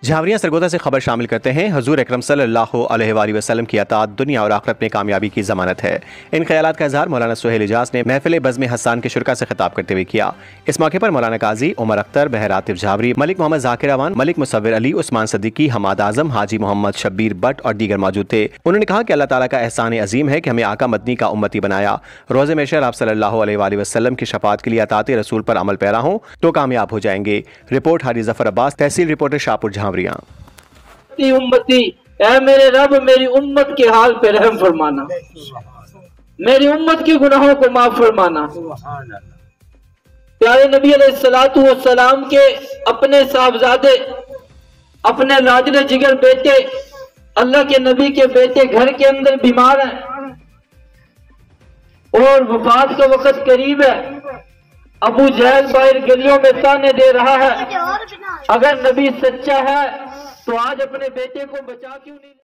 جھاوریاں سرگودا سے خبر شامل کرتے ہیں۔ حضور اکرم صلی اللہ علیہ وآلہ وسلم کی اطاعت دنیا اور آخرت میں کامیابی کی ضمانت ہے۔ ان خیالات کا اظہار مولانا سہیل اجاز نے محفل بزم حسان کے شرکاء سے خطاب کرتے ہوئے کیا۔ اس موقع پر مولانا قاضی عمر اختر، بہر عاطف جھاوری، ملک محمد ذاکر اوان، ملک مصور علی، عثمان صدیقی، حماد اعظم، حاجی محمد شبیر بٹ اور دیگر موجود تھے۔ انہوں نے کہا کہ اللہ تعالیٰ کا احسان عظیم ہے کہ ہمیں آقا مدنی کا امتی بنایا۔ روز محشر آپ صلی اللہ علیہ وآلہ وسلم کی شفاعت کے لیے اطاعت رسول پر عمل پیرا ہوں تو کامیاب ہو جائیں گے۔ رپورٹ حاجی ظفر عباس، تحصیل رپورٹر شاہپور جھاوریاں۔ امتی، اے میرے رب میری امت کے حال پہ رحم فرمانا، میری امت کے گناہوں کو معاف فرمانا۔ پیارے نبی علیہ السلام کے اپنے صاحبزادے، اپنے لاجل جگر بیٹے، اللہ کے نبی کے بیٹے گھر کے اندر بیمار ہیں اور وفات کا وقت قریب ہے۔ ابو جہل باہر گلیوں میں تانے دے رہا ہے، اگر نبی سچا ہے تو آج اپنے بیٹے کو بچا کیوں نہیں